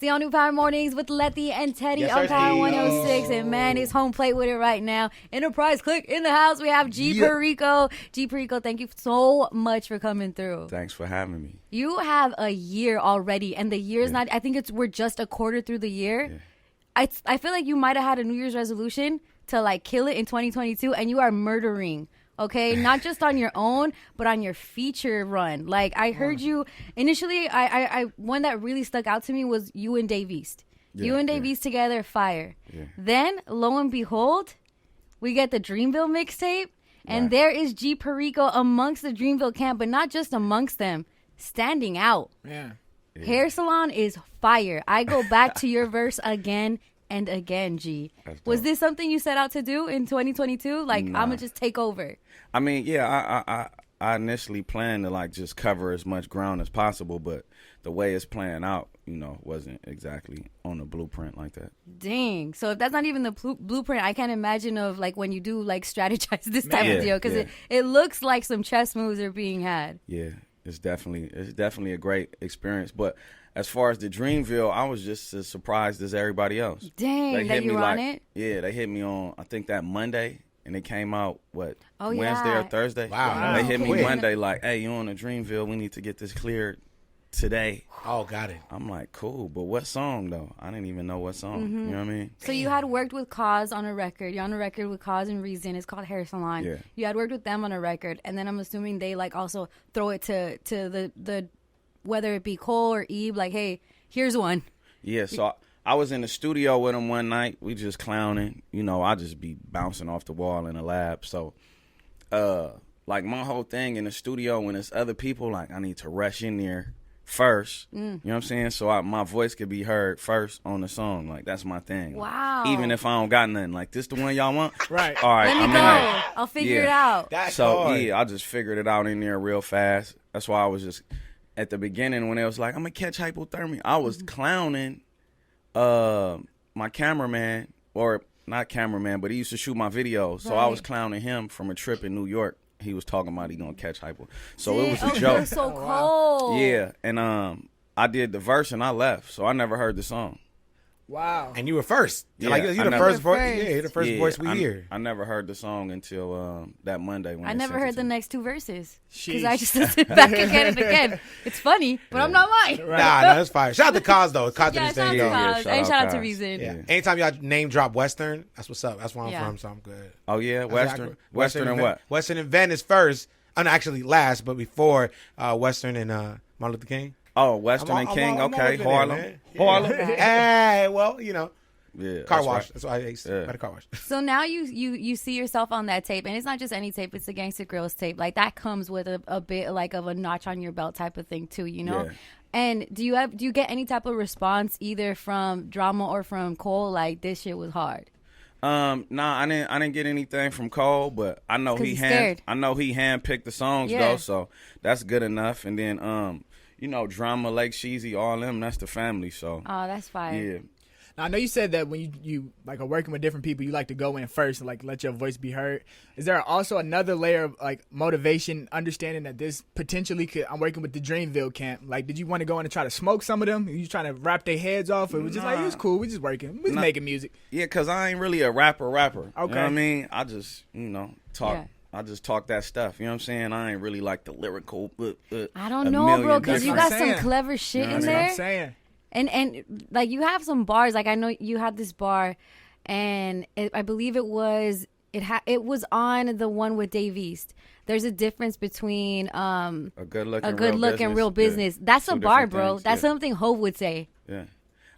the all new Power Mornings with Letty and Teddy on Power 106. And man, it's home plate with it right now. Enterprise Click in the house. We have G Perico. G Perico, thank you so much for coming through. Thanks for having me. You have a year already, and the year's not, I think we're just a quarter through the year. Yeah. I feel like you might have had a New Year's resolution to like kill it in 2022, and you are murdering. Okay, not just on your own, but on your feature run. Like I heard you initially. I one that really stuck out to me was you and Dave East. You and Dave East together, fire. Yeah. Then lo and behold, we get the Dreamville mixtape, and there is G Perico amongst the Dreamville camp, but not just amongst them, standing out. Yeah. Hair Salon is fire. I go back to your verse again and again, G. Was this something you set out to do in 2022? Like, I'm gonna just take over. I mean, yeah, I initially planned to like just cover as much ground as possible, but the way it's playing out, you know, wasn't exactly on the blueprint like that. Dang. So if that's not even the blueprint, I can't imagine of like when you do like strategize this type of deal, because it looks like some chess moves are being had. Yeah, it's definitely a great experience, but. As far as the Dreamville, I was just as surprised as everybody else. Dang, that you were on it? Yeah, they hit me on, I think, that Monday, and it came out, Wednesday or Thursday? Wow. They hit me Monday like, hey, you on the Dreamville, we need to get this cleared today. Oh, got it. I'm like, cool, but what song, though? I didn't even know what song, you know what I mean? So you had worked with Cozz on a record. You're on a record with Cozz and Reason. It's called Hair Salon. Yeah. You had worked with them on a record, and then I'm assuming they like also throw it to the whether it be Cole or Eve, like, hey, here's one. Yeah, so I was in the studio with him one night. We just clowning. You know, I just be bouncing off the wall in the lab. So, like, my whole thing in the studio when it's other people, like, I need to rush in there first. You know what I'm saying? So my voice could be heard first on the song. Like, that's my thing. Wow. Like, even if I don't got nothing. Like, this the one y'all want? Right. All right, Let me go. I'll figure it out. That's hard. Yeah, I just figured it out in there real fast. That's why I was just... At the beginning, when it was like, I'm going to catch hypothermia, I was clowning my cameraman, or not cameraman, but he used to shoot my videos. So I was clowning him from a trip in New York. He was talking about he going to catch hypo. So it was a joke. You're so cold. Yeah, and I did the verse and I left, so I never heard the song. Wow. And you were first. Yeah, like, you're the first voice. Yeah, you're the first voice we hear. I never heard the song until that Monday. When I never heard the next two verses. Because I just listened back again and again. It's funny, but I'm not mine. Right. Nah, that's fine. Shout out to Cozz, though. Cozz shout out to Cozz. And shout out to Reason. Yeah. Anytime y'all name drop Western, that's what's up. That's where I'm from, so I'm good. Oh, yeah? Western? Western and what? Western and Venice first. Actually last, but before Western and Martin Luther King. Oh, Western and King. Okay. Harlem. Harlem. Hey, well, you know. Yeah, car wash. Right. That's why I used to buy the car wash. So now you see yourself on that tape, and it's not just any tape; it's the Gangsta Grills tape. Like that comes with a bit like of a notch on your belt type of thing too, you know. Yeah. And do you get any type of response either from Drama or from Cole? Like this shit was hard. Nah, I didn't get anything from Cole, but I know he handpicked the songs though, so that's good enough. And then you know, Drama, Lake Sheezy, all them, that's the family. So that's fine. Yeah. Now, I know you said that when you like are working with different people, you like to go in first and like let your voice be heard. Is there also another layer of like motivation, understanding that this potentially could? I'm working with the Dreamville camp. Like, did you want to go in and try to smoke some of them? Are you trying to rap their heads off? Or it was just like, it was cool. We just working. We just making music. Yeah, because I ain't really a rapper. Okay. You know what I mean? I just, talk. Yeah. I just talk that stuff. You know what I'm saying? I ain't really like the lyrical. I don't know, bro, because you got some clever shit in there. That's what I'm saying. And like you have some bars, like I know you had this bar, and I believe it was on the one with Dave East. There's a difference between a good look and real business. Yeah. That's a bar, bro. Things. That's something Hov would say. Yeah,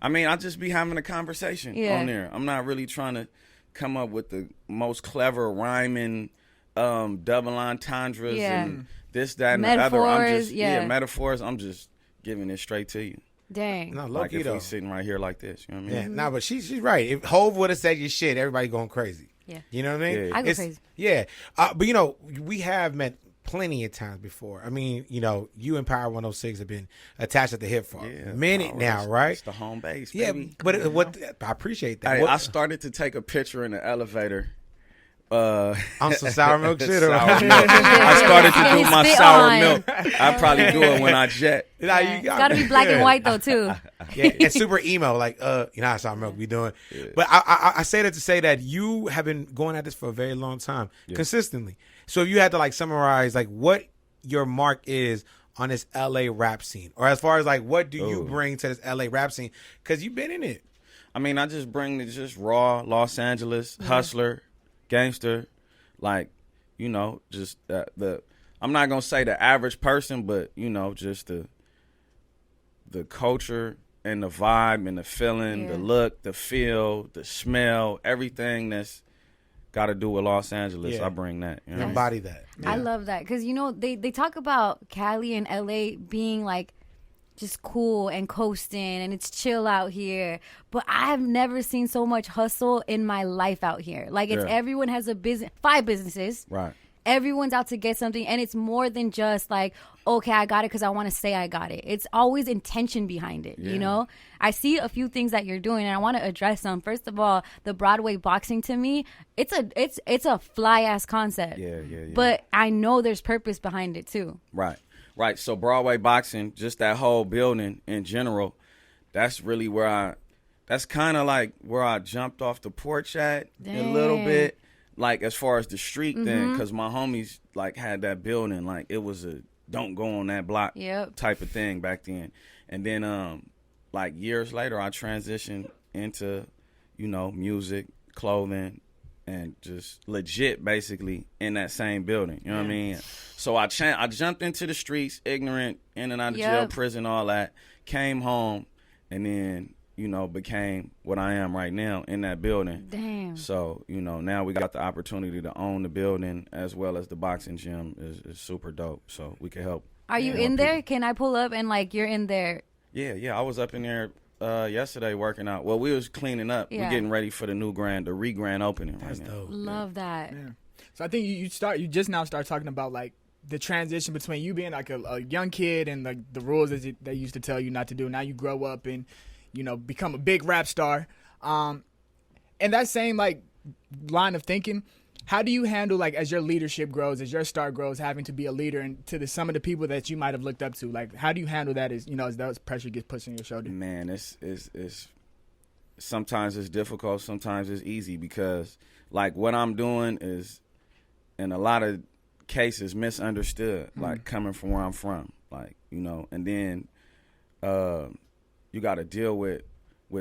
I mean, I just be having a conversation on there. I'm not really trying to come up with the most clever rhyming double entendres and this, that, and metaphors, the other. I'm just metaphors. I'm just giving it straight to you. Dang. No, like if we sitting right here like this, you know what I mean? Yeah, no, but she's right. If Hov would have said your shit, everybody going crazy. Yeah. You know what I mean? I go crazy. Yeah. But, we have met plenty of times before. I mean, you and Power 106 have been attached at the hip for a minute now, right? It's the home base, yeah, baby. but I appreciate that. I started to take a picture in the elevator On some sour milk shit. Or sour milk. I started to do my sour milk. I probably do it when I jet. Nah, It's got to be black and white though too. Yeah, and super emo, like you know how sour milk be doing. Yeah. But I say that to say that you have been going at this for a very long time, consistently. So if you had to like summarize like what your mark is on this LA rap scene, or as far as like what do you bring to this LA rap scene, because you've been in it. I mean, I just bring the just raw Los Angeles hustler, gangster, like, you know, just the I'm not gonna say the average person, but you know, just the culture and the vibe and the feeling, the look, the feel, the smell, everything that's got to do with Los Angeles. I bring that. You know? Embody that. Yeah. I love that because, you know, they talk about Cali and LA being like just cool and coasting and it's chill out here. But I have never seen so much hustle in my life out here. Like it's everyone has a business, 5 businesses. Right. Everyone's out to get something, and it's more than just like, okay, I got it because I want to say I got it. It's always intention behind it, you know? I see a few things that you're doing, and I want to address them. First of all, the Broadway boxing, to me, it's a fly-ass concept. Yeah. But I know there's purpose behind it, too. Right. So Broadway boxing, just that whole building in general, that's really that's kind of like where I jumped off the porch at a little bit. Like, as far as the street thing, because my homies, like, had that building. Like, it was a don't go on that block type of thing back then. And then, like, years later, I transitioned into, you know, music, clothing, and just legit, basically, in that same building. You know what I mean? So I jumped into the streets, ignorant, in and out of jail, prison, all that. Came home, and then, you know, became what I am right now in that building. Damn. So, you know, now we got the opportunity to own the building as well as the boxing gym is super dope. So we can help. Are you in there? Can I pull up and like you're in there? Yeah. I was up in there yesterday working out. Well, we was cleaning up. We're getting ready for the re-grand opening right now. Dope. Love that. Yeah. So I think you just now start talking about like the transition between you being like a young kid and like the rules that they used to tell you not to do. Now you grow up and, you know, become a big rap star. And that same like line of thinking, how do you handle like as your leadership grows, as your star grows, having to be a leader and to some of the people that you might have looked up to? Like, how do you handle that as, you know, as that pressure gets pushed on your shoulder? Man, it's sometimes it's difficult, sometimes it's easy because like what I'm doing is in a lot of cases misunderstood, like coming from where I'm from, like, you know, and then you got to deal with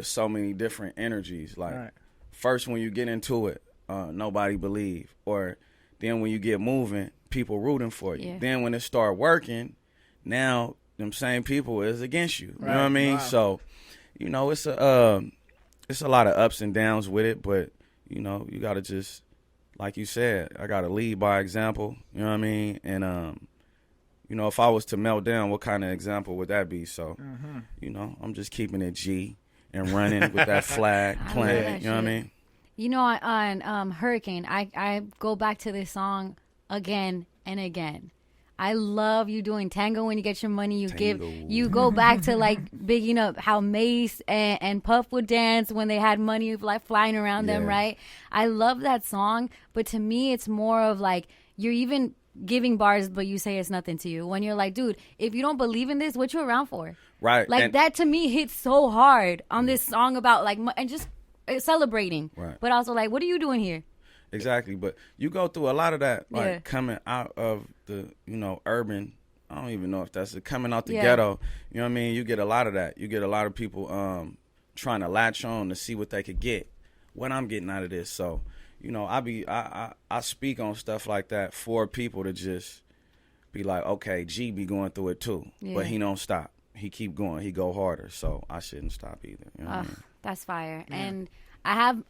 so many different energies. Like first when you get into it, nobody believe, or then when you get moving, people rooting for you. Then when it start working, now them same people is against you. You know what I mean? Wow. So, you know, it's a lot of ups and downs with it, but you know, you got to just, like you said, I got to lead by example. You know what I mean? And you know, if I was to melt down, what kind of example would that be? So, you know, I'm just keeping it G and running with that flag playing. You know what I mean? You know, on Hurricane, I go back to this song again and again. I love you doing tango when you get your money. You go back to like bigging up how Mace and Puff would dance when they had money like flying around them, right? I love that song, but to me, it's more of like you're even giving bars, but you say it's nothing to you. When you're like, dude, if you don't believe in this, what you around for? Right. Like that to me hits so hard on this song about like and just celebrating, but also like, what are you doing here? Exactly, but you go through a lot of that, like coming out of the, you know, urban. I don't even know if that's coming out the ghetto. You know what I mean? You get a lot of that. You get a lot of people trying to latch on to see what they could get. What I'm getting out of this. So, you know, I speak on stuff like that for people to just be like, okay, G be going through it too, but he don't stop. He keep going. He go harder. So I shouldn't stop either. You know what I mean? That's fire. Yeah. And I have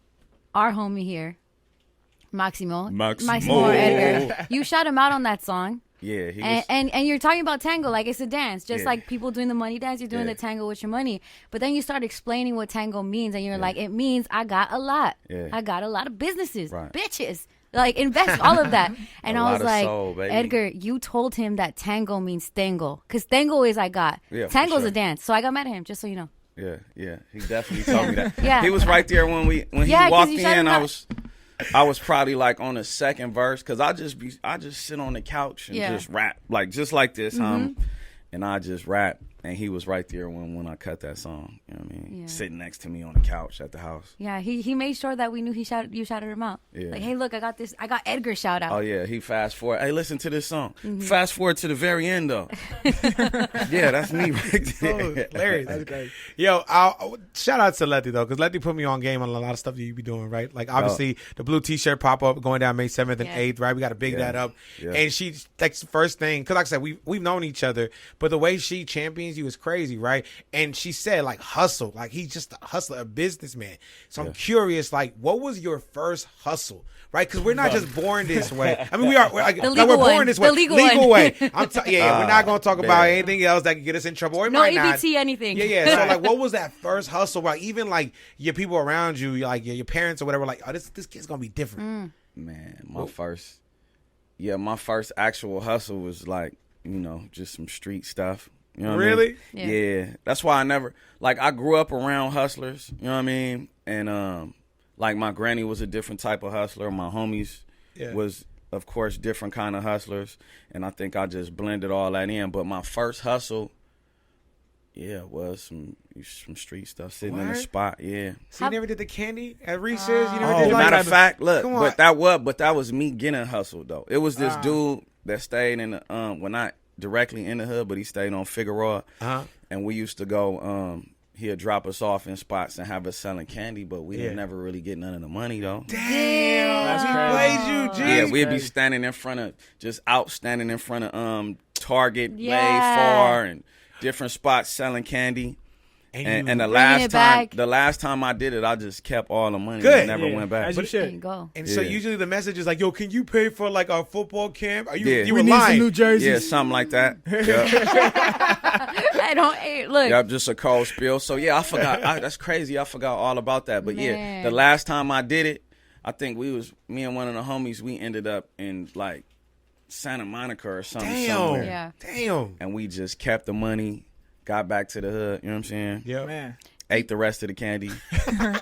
our homie here, Maximo Edgar. You shout him out on that song. Yeah, and you're talking about tango like it's a dance, just like people doing the money dance. You're doing the tango with your money, but then you start explaining what tango means, and you're like, it means I got a lot. I got a lot of businesses, bitches, like invest all of that. And I was like, soul, Edgar, you told him that tango means tango, because tango is I got. Tango's a dance, so I got mad at him, just so you know. Yeah, he definitely told me that. He was right there when he walked in. I was probably like on the second verse because I just sit on the couch and just rap like just like this, and I just rap. And he was right there when I cut that song. You know what I mean? Yeah. Sitting next to me on the couch at the house. Yeah, he made sure that we knew you shouted him out. Yeah. Like, hey, look, I got this. I got Edgar shout out. Oh, yeah. He fast forward. Hey, listen to this song. Fast forward to the very end, though. Yeah, that's me right there. Oh, hilarious. That's great. Yo, I'll shout out to Letty, though, because Letty put me on game on a lot of stuff that you be doing, right? Like, obviously, the blue T-shirt pop-up going down May 7th and 8th, right? We got to big that up. Yeah. And she, that's the first thing, because like I said, we've known each other, but the way she champions you is crazy, right? And she said, like, hustle. Like, he's just a hustler, a businessman. So I'm curious, like, what was your first hustle, right? Because we're not just born this way. I mean, we're born this way. The legal way. We're not going to talk about anything else that could get us in trouble. Or it might not. Anything. Yeah. So, like, what was that first hustle? Right? Even, like, your people around you, like, your parents or whatever, like, oh, this kid's going to be different. Man, my first actual hustle was, like, you know, just some street stuff. You know what I mean? Yeah. That's why I never, like, I grew up around hustlers, you know what I mean? And, like, my granny was a different type of hustler. My homies was, of course, different kind of hustlers. And I think I just blended all that in. But my first hustle, was some street stuff, sitting in the spot, So you never did the candy at Reese's? You never did matter of fact, look, but that was me getting hustled, though. It was this dude that stayed in the, well, not directly in the hood, but he stayed on Figueroa, and we used to go. He'd drop us off in spots and have us selling candy, but we didn't never really get none of the money though. Damn, that's crazy. Yeah, we'd be standing in front of Target, Way Far, and different spots selling candy. And the last time I did it, I just kept all the money and never went back. As you should. There you go. And so usually the message is like, yo, can you pay for like our football camp? Are you we need some New Jersey. Yeah, something like that. I don't look. Yeah, just a cold spill. So I forgot. That's crazy. I forgot all about that. But the last time I did it, I think me and one of the homies, we ended up in like Santa Monica or something somewhere. Yeah. Damn. And we just kept the money. Got back to the hood, you know what I'm saying? Yeah, man. Ate the rest of the candy.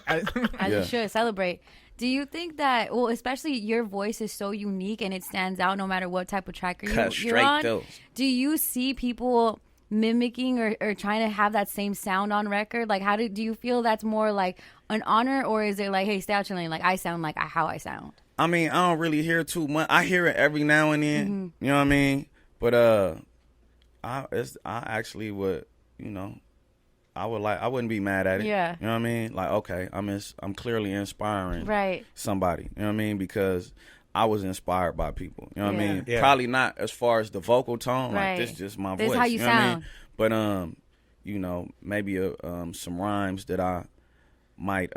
As you should celebrate. Do you think that, well, especially your voice is so unique and it stands out no matter what type of track you're on? Through. Do you see people mimicking or trying to have that same sound on record? Like, do you feel that's more like an honor, or is it like, hey, stay out your lane, like I sound like how I sound? I mean, I don't really hear too much. I hear it every now and then, you know what I mean? But I actually would. You know, I wouldn't be mad at it. Yeah. You know what I mean? Like, okay, I'm clearly inspiring somebody. You know what I mean? Because I was inspired by people. You know what I mean? Yeah. Probably not as far as the vocal tone. Like, this is just my voice. This is how you sound. What I mean? But, you know, maybe some rhymes that I might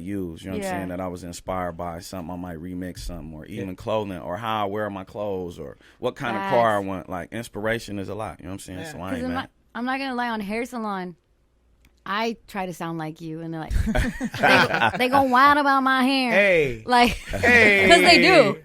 use, you know what I'm saying, that I was inspired by, something I might remix something, or even clothing, or how I wear my clothes, or what kind of car I want. Like, inspiration is a lot, you know what I'm saying? Yeah. So I ain't mad. I'm not gonna lie, on Hair Salon, I try to sound like you, and they're like, they go wild about my hair. Hey. Like, because they do.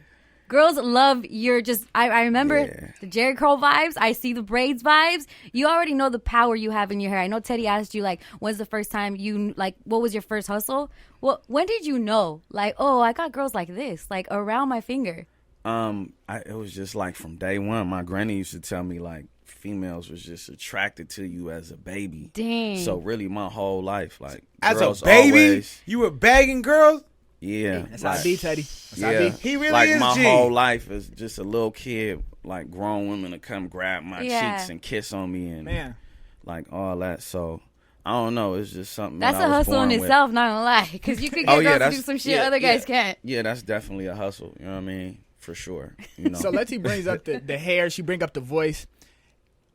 Girls love your I remember the Jerry Curl vibes. I see the braids vibes. You already know the power you have in your hair. I know Teddy asked you, like, when's the first time you, like, what was your first hustle? Well, when did you know, like, oh, I got girls like this, like, around my finger? It was just, like, from day one. My granny used to tell me, like, females was just attracted to you as a baby. Dang. So, really, my whole life, like, as a baby, you were bagging girls? Yeah. That's how I be, Teddy. That's how I be. He really like, is my G. whole life is just a little kid, like, grown women to come grab my cheeks and kiss on me and, like, all that. So, I don't know. It's just something that's that a hustle in itself, not gonna lie. Because you could get girls to do some shit other guys can't. Yeah, that's definitely a hustle. You know what I mean? For sure. You know? So, Letty brings up the hair. She bring up the voice.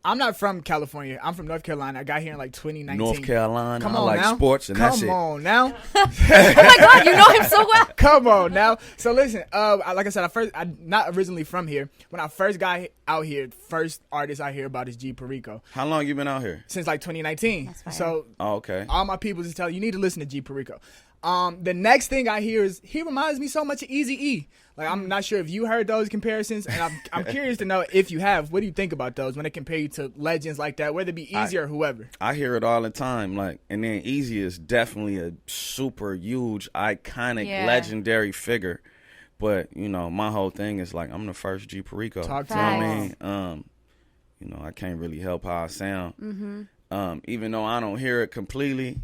I'm not from California. I'm from North Carolina. I got here in like 2019. North Carolina. Come on I like now. Sports, and that's it. Come on now. Oh my God, you know him so well. Come on now. So listen, like I said, I'm not originally from here. When I first got out here, first artist I hear about is G Perico. How long you been out here? Since like 2019. So okay. all my people just tell you need to listen to G Perico. The next thing I hear is he reminds me so much of Eazy-E. Like, I'm not sure if you heard those comparisons, and I'm curious to know if you have. What do you think about those when they compare you to legends like that, whether it be Eazy or whoever? I hear it all the time. Like, and then Eazy is definitely a super huge, iconic, legendary figure. But you know, my whole thing is like, I'm the first G Perico. Talk to you know what me. I mean? You know, I can't really help how I sound. Even though I don't hear it completely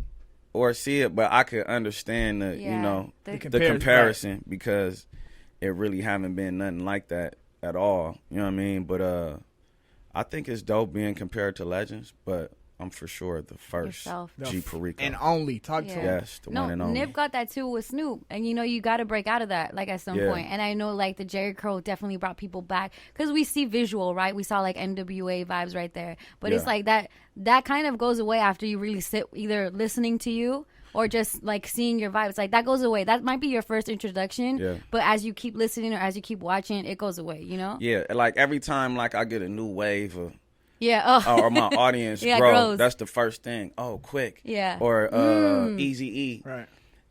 or see it, but I could understand the you know the comparison because it really haven't been nothing like that at all. You know what I mean? But I think it's dope being compared to legends, but I'm for sure the first G Perico. And only. Talk to him. Yes, the one and only. Nip got that too with Snoop. And you know, you got to break out of that, like, at some point. And I know, like, the Jerry Curl definitely brought people back. Because we see visual, right? We saw, like, NWA vibes right there. But it's like that kind of goes away after you really sit either listening to you or just, like, seeing your vibes. Like, that goes away. That might be your first introduction. Yeah. But as you keep listening or as you keep watching, it goes away, you know? Yeah, like, every time, like, I get a new wave of or my audience grows. That's the first thing. Oh, quick. Yeah. Or Eazy-E. Right.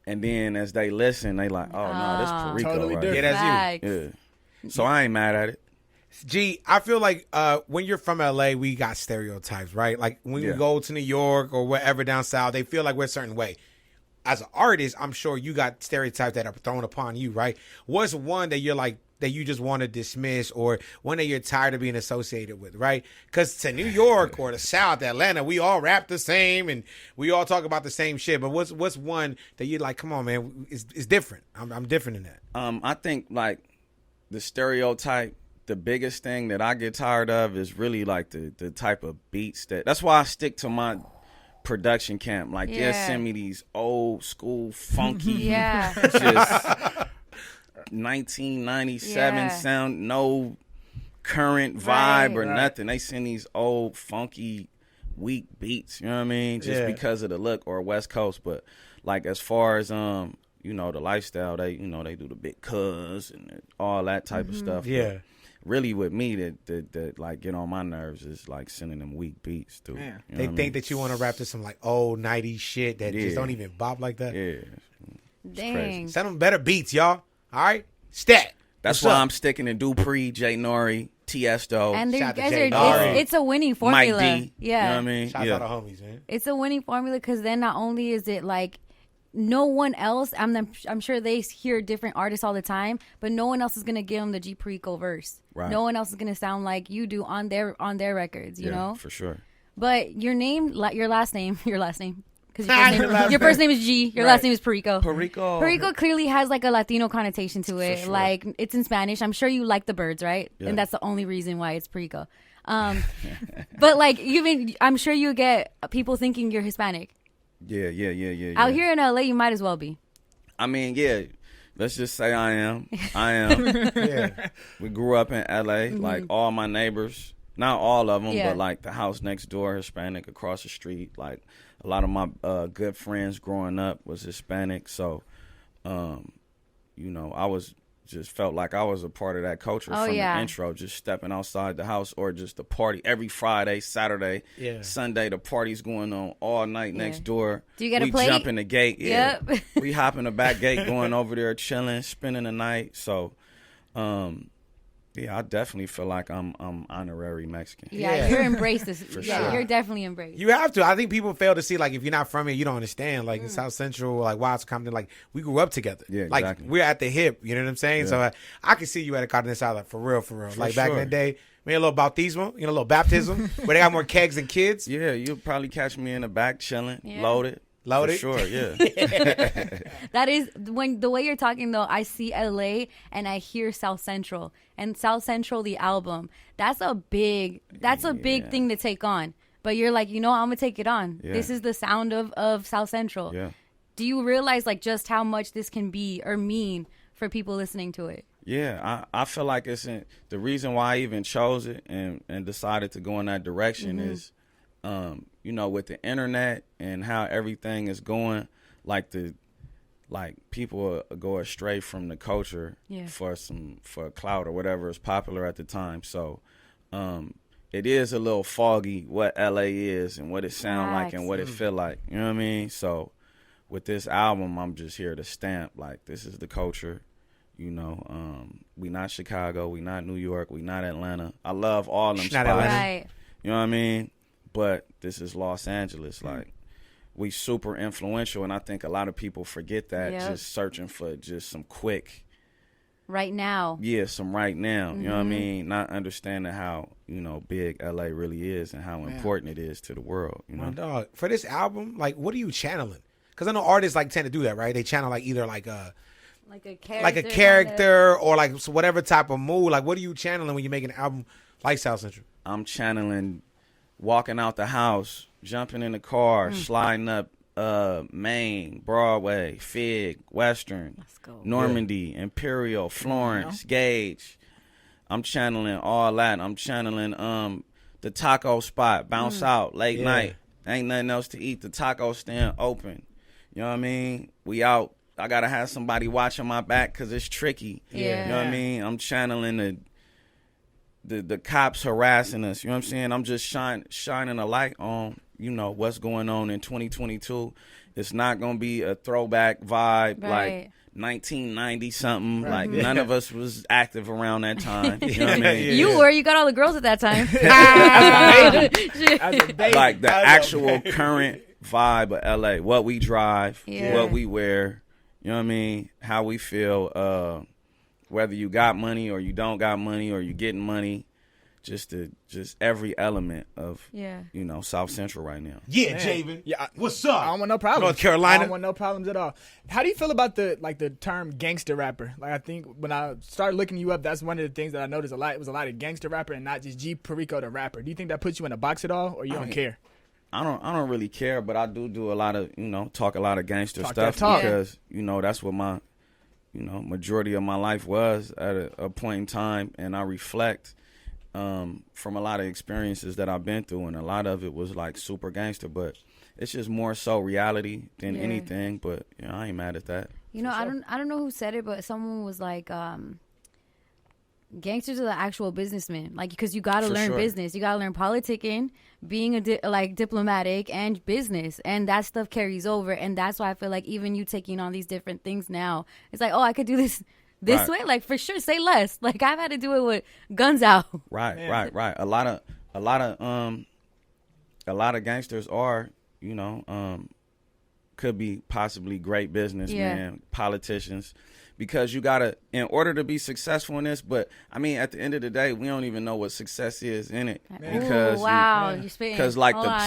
And then as they listen, they like, oh, no, that's Perico. Totally right? different. Yeah, that's you. Yeah. So I ain't mad at it. G, I feel like when you're from LA, we got stereotypes, right? Like when you go to New York or wherever down south, they feel like we're a certain way. As an artist, I'm sure you got stereotypes that are thrown upon you, right? What's one that you're like, that you just want to dismiss, or one that you're tired of being associated with, right? Because to New York or the South, Atlanta, we all rap the same and we all talk about the same shit. But what's one that you're like, come on, man, it's different. I'm different in that. I think like the stereotype, the biggest thing that I get tired of is really like the type of beats that's why I stick to my production camp. Like they'll send me these old school funky just 1997 sound, no current vibe or nothing. They send these old funky weak beats, you know what I mean, just because of the look, or West Coast. But like as far as you know, the lifestyle, they do the big Cozz and all that type of stuff. But really with me that like get on my nerves is like sending them weak beats too. You know they think that you want to rap to some like old 90s shit that just don't even bop like that. Dang. Crazy. Send them better beats, y'all. All right? Stat. That's why I'm sticking to Dupree, Jay Nori, Tiesto. And you Shout guys to Jay it's a winning formula. Mike D. Yeah. You know what I mean? Shout out to homies, man. It's a winning formula because then not only is it like no one else, I'm sure they hear different artists all the time, but no one else is going to give them the G Perico verse. Right. No one else is going to sound like you do on their records, you know? For sure. But your last name, because your first name is G, your last name is Perico. Perico clearly has like a Latino connotation to it. Sure. Like it's in Spanish. I'm sure you like the birds, right? Yeah. And that's the only reason why it's Perico. But like I'm sure you get people thinking you're Hispanic. Yeah. Out here in LA, you might as well be. I mean, let's just say I am. We grew up in LA, like all my neighbors, not all of them, but like the house next door, Hispanic, across the street. Like a lot of my good friends growing up was Hispanic. So, you know, I just felt like I was a part of that culture from the intro, just stepping outside the house or just the party every Friday, Saturday, Sunday. The party's going on all night next door. Do you get a plate? We jump in the gate. We hop in the back gate, going over there, chilling, spending the night. So, I definitely feel like I'm honorary Mexican. You're embraced. For sure. You're definitely embraced. You have to. I think people fail to see, like, if you're not from here, you don't understand. Like in South Central, like Watts, Compton, like we grew up together. Yeah, like exactly. We're at the hip. You know what I'm saying? So I can see you at a Cardenas South, like for real. Like back in the day, maybe a little bautismo, a little baptism, where they got more kegs than kids. Yeah, you'll probably catch me in the back chilling, loaded. For sure, yeah. That is when the way you're talking though, I see LA and I hear South Central and South Central the album. That's a big thing to take on. But you're like, I'm gonna take it on. Yeah. This is the sound of South Central. Yeah. Do you realize like just how much this can be or mean for people listening to it? Yeah, I feel like the reason why I even chose it and decided to go in that direction is with the internet and how everything is going, like people go astray from the culture for clout or whatever is popular at the time. So it is a little foggy what LA is and what it sound like and what it feel like. You know what I mean? So with this album, I'm just here to stamp, like, this is the culture. You know, we not Chicago, we not New York, we not Atlanta. I love all them spots. Right. You know what I mean? But this is Los Angeles. Like, we super influential, and I think a lot of people forget that, just searching for just some quick. Right now. Yeah, some right now. You know what I mean? Not understanding how, you know, big LA really is and how important it is to the world, you know? My dog, for this album, like, what are you channeling? Because I know artists, like, tend to do that, right? They channel, like, either, like a character or, like, whatever type of mood. Like, what are you channeling when you make an album like South Central? I'm channeling walking out the house, jumping in the car, sliding up Maine, Broadway, Fig, Western, Let's go. Normandy, Imperial, Florence, Gage. I'm channeling all that. I'm channeling the taco spot, bounce out, late night. Ain't nothing else to eat. The taco stand open. You know what I mean? We out. I got to have somebody watching my back because it's tricky. Yeah. You know what I mean? I'm channeling the cops harassing us. You know what I'm saying? I'm just shining a light on, you know, what's going on in 2022. It's not going to be a throwback vibe like 1990 something. Like none of us was active around that time. You know what I mean? You were. You got all the girls at that time. Like the actual current vibe of LA. What we drive, what we wear. You know what I mean? How we feel, whether you got money or you don't got money or you getting money, just every element of, you know, South Central right now. Yeah, Javen. Yeah, what's up? I don't want no problems. North Carolina. I don't want no problems at all. How do you feel about the term gangster rapper? Like, I think when I started looking you up, that's one of the things that I noticed a lot. It was a lot of gangster rapper and not just G Perico the rapper. Do you think that puts you in a box at all, or you don't care? I don't really care, but I do a lot of, you know, talk a lot of gangster stuff because, you know, that's what my, you know, majority of my life was at a point in time, and I reflect from a lot of experiences that I've been through, and a lot of it was like super gangster, but it's just more so reality than anything. But you know, I ain't mad at that. You know, I don't know who said it, but someone was like, gangsters are the actual businessmen, like, because you got to learn business, you got to learn politicking, being a diplomatic and business, and that stuff carries over. And that's why I feel like even you taking on these different things now, it's like, oh, I could do this way, like, for sure, say less. Like, I've had to do it with guns out. Right. A lot of gangsters are, you know, could be possibly great businessmen, politicians. Because you gotta, in order to be successful in this, but I mean, at the end of the day, we don't even know what success is in it. Because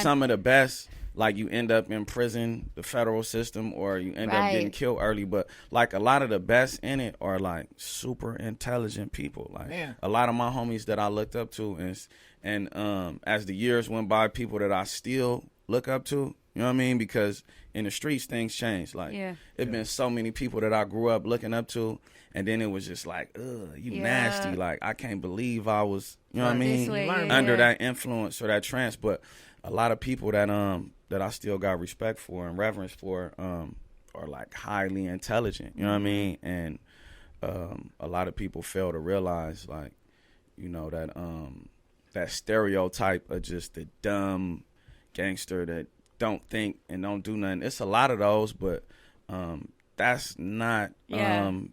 some of the best, like, you end up in prison, the federal system, or you end up getting killed early. But like, a lot of the best in it are like super intelligent people. Like a lot of my homies that I looked up to, and as the years went by, people that I still look up to. You know what I mean? Because in the streets, things change. Like, it's been so many people that I grew up looking up to, and then it was just like, ugh, you nasty. Like, I can't believe I was, you know what I mean, under that influence or that trance. But a lot of people that I still got respect for and reverence for are like highly intelligent. You know what I mean? And a lot of people fail to realize, like, you know, that stereotype of just the dumb gangster that don't think and don't do nothing. It's a lot of those, but that's not the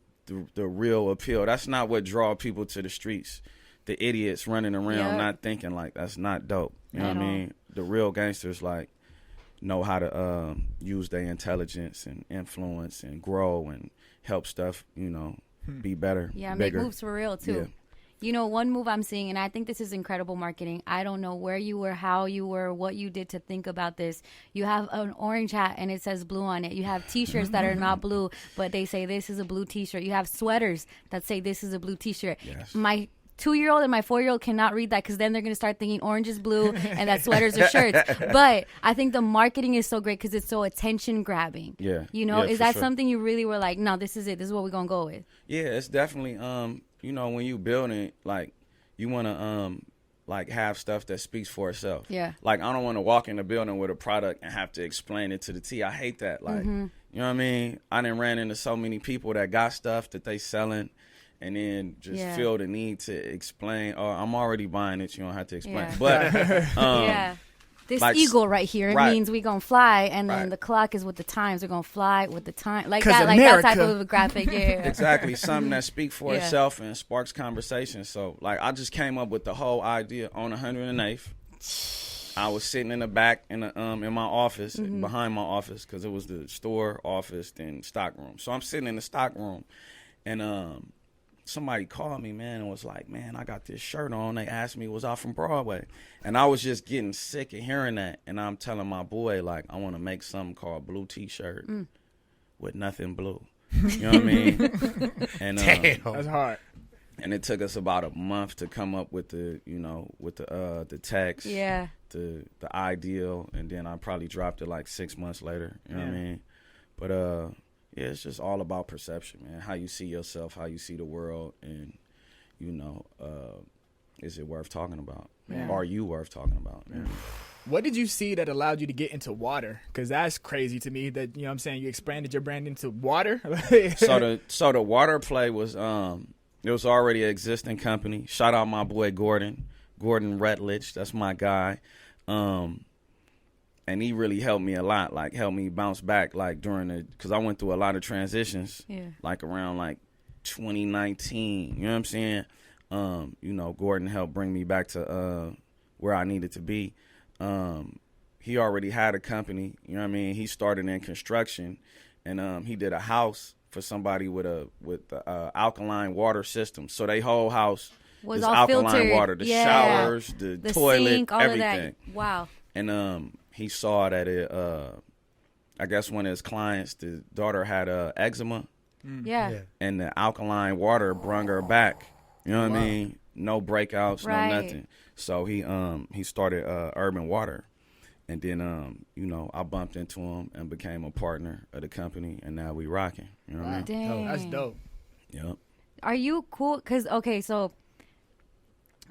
real appeal. That's not what draw people to the streets. The idiots running around not thinking, like, that's not dope. You know what I mean? The real gangsters, like, know how to use their intelligence and influence and grow and help stuff, you know, be better. Yeah, bigger. Make moves for real too. Yeah. You know, one move I'm seeing, and I think this is incredible marketing. I don't know where you were, how you were, what you did to think about this. You have an orange hat and it says blue on it. You have T-shirts that are not blue, but they say this is a blue T-shirt. You have sweaters that say this is a blue T-shirt. Yes. My 2-year-old and my 4-year-old cannot read that because then they're going to start thinking orange is blue and that sweaters are shirts. But I think the marketing is so great because it's so attention grabbing. Yeah. You know, is that something you really were like, no, this is it. This is what we're going to go with? Yeah, it's definitely, you know, when you building, like, you want to, like, have stuff that speaks for itself. Yeah. Like, I don't want to walk in the building with a product and have to explain it to the T. I hate that. Like, you know what I mean? I done ran into so many people that got stuff that they selling and then just feel the need to explain, oh, I'm already buying it. You don't have to explain. Yeah. But This like, eagle right here, it right. means we gonna fly, and then Right. the clock is with the times. We're gonna fly with the time, like 'Cause that, like that type America. of a graphic. Yeah, Exactly, something that speaks for Yeah. itself and sparks conversation. So, like, I just came up with the whole idea on 108th. I was sitting in the back in my office, behind my office, because it was the store, office, then stock room. So I'm sitting in the stock room, and somebody called me, man, and was like, man, I got this shirt on. They asked me, was I from Broadway? And I was just getting sick of hearing that. And I'm telling my boy, like, I want to make something called Blue T-shirt with nothing blue. You know what I mean? And Damn. That's hard. and it took us about a month to come up with the, the text, yeah. the ideal, and then I probably dropped it like 6 months later. You know what I mean? But yeah, it's just all about perception, man. How you see yourself, how you see the world, and is it worth talking about? Yeah. Are you worth talking about? Yeah. What did you see that allowed you to get into water? Because that's crazy to me that, you know what I'm saying, you expanded your brand into water. So the water play was it was already an existing company. Shout out my boy Gordon Rutledge. That's my guy. And he really helped me a lot, like helped me bounce back, like because I went through a lot of transitions, like around like 2019. You know what I'm saying? Gordon helped bring me back to where I needed to be. He already had a company. You know what I mean? He started in construction, and he did a house for somebody with alkaline water system. So they whole house Was is all alkaline filtered. water, the Yeah. showers, the toilet, sink, all everything. of that. Wow. And he saw that it. I guess one of his clients, the daughter had eczema, Yeah. and the alkaline water brung her back. You know what I mean? No breakouts, Right. no nothing. So he started Urban Water, and then I bumped into him and became a partner of the company, and now we rocking. You know what I mean? Dang. That's dope. Yep. Are you cool? Because, okay, so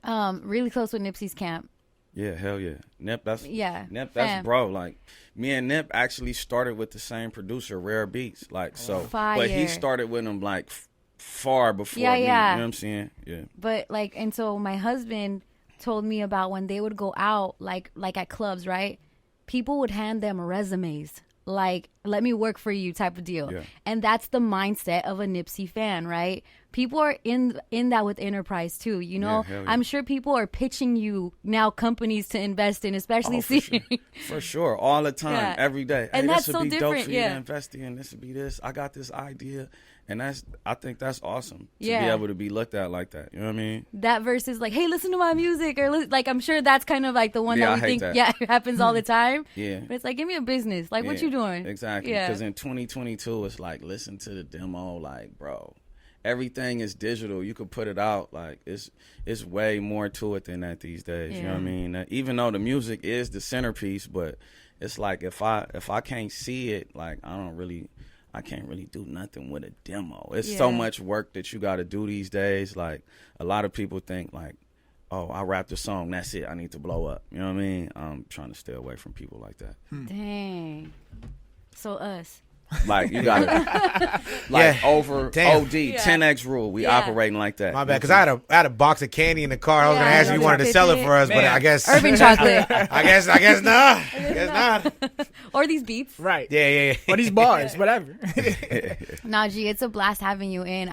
really close with Nipsey's camp. Yeah, hell yeah. Nip, that's fam. bro. Like, me and Nip actually started with the same producer, Rare Beats. Like, so, Fire. but he started with him like far before Yeah, me. yeah. You know what I'm saying? Yeah. But, like, and so my husband told me about when they would go out, like at clubs, right? People would hand them resumes. Like, let me work for you type of deal. Yeah. And that's the mindset of a Nipsey fan, right? People are in that with Enterprise too, you know? Yeah, hell yeah. I'm sure people are pitching you now companies to invest in, especially seeing. For sure. All the time, Yeah. every day. And hey, that's this would so be dope different, for you yeah. to invest in. This would be this. I got this idea. And I think that's awesome to be Yeah. able to be looked at like that. You know what I mean? That versus like, hey, listen to my music, or like, I'm sure that's kind of like the one Yeah, I that we hate think, that. it happens all the time. Yeah. But it's like, give me a business. Like, what Yeah, you doing? Exactly. Yeah. Because in 2022, it's like, listen to the demo. Like, bro, everything is digital. You could put it out. Like, it's way more to it than that these days. You know what I mean? Even though the music is the centerpiece, but it's like if I can't see it, like I can't really do nothing with a demo. It's so much work that you got to do these days. Like, a lot of people think like, oh, I rapped a song, that's it, I need to blow up. You know what I mean? I'm trying to stay away from people like that. Dang. So us. Like, you got to, like, over Damn. OD, 10X rule. We operating like that. My bad, because I had a box of candy in the car. I was gonna ask you wanted to sell it for us, but Man. I guess Urban chocolate. I guess not. I guess not. Or these beats. Right. Yeah. Or these bars, whatever. Najee, it's a blast having you in.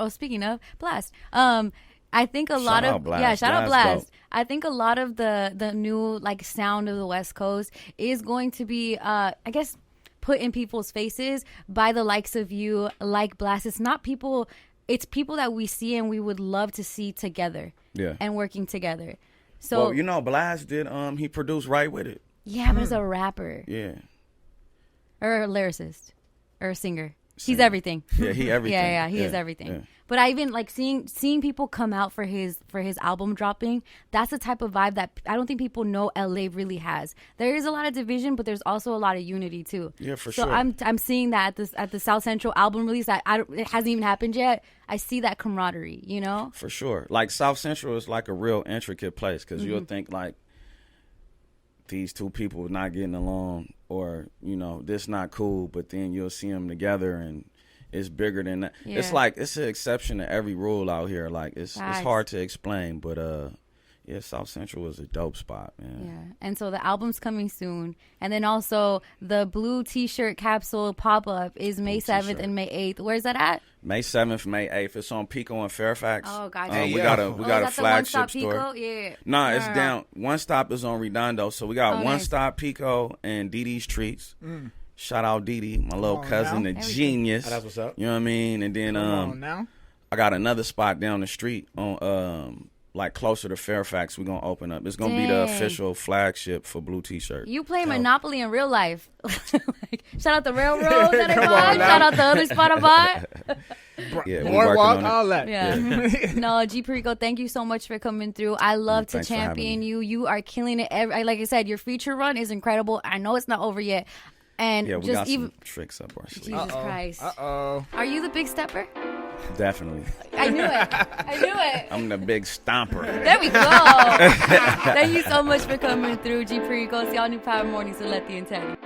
Speaking of Blxst, I think a lot Shout of out Blxst. shout out Blxst Blxst. dope. I think a lot of the new like sound of the West Coast is going to be I guess put in people's faces by the likes of you, like Blxst. It's people that we see and we would love to see together. Yeah. And working together. So Well, Blxst did, he produced Right With It. yeah, but as a rapper Yeah. or a lyricist or a singer. He's Singer. everything. Yeah, he everything. Yeah, he is everything. Yeah. But I even like seeing people come out for his album dropping. That's the type of vibe that I don't think people know LA really has. There is a lot of division, but there's also a lot of unity too. Yeah, for so sure. I'm seeing that at the South Central album release that it hasn't even happened yet. I see that camaraderie, you know. For sure. Like, South Central is like a real intricate place because Mm-hmm. you'll think like these two people not getting along or, this not cool, but then you'll see them together and it's bigger than that. Yeah. It's like, it's an exception to every rule out here. Like, it's Facts. hard to explain, but Yeah, South Central was a dope spot, man. Yeah, and so the album's coming soon, and then also the blue T-shirt capsule pop-up is May 7th and May 8th. Where's that at? May 7th, May 8th. It's on Pico and Fairfax. Oh, gotcha. We got a flagship store. Pico? Yeah. Nah, it's down. One Stop is on Redondo, so we got One Stop, Pico, and DD's Treats. Shout out Didi, my little cousin, the genius. That's what's up. You know what I mean? And then now? I got another spot down the street on like closer to Fairfax. We're gonna open up. It's gonna be the official flagship for Blue T-shirt. You play Monopoly in real life. Like, shout out the railroad that I bought. Shout out the other spot I bought. Yeah, Boardwalk, all that. Yeah. No, G Perico, thank you so much for coming through. I love to champion you. You are killing it. Like I said, your feature run is incredible. I know it's not over yet. And yeah, we just got even some tricks up our sleeve. Jesus Christ. Uh-oh. Are you the big stepper? Definitely. I knew it. I'm the big stomper. There we go. Thank you so much for coming through, G Perico. It's y'all new Power Mornings with Let the Integrity.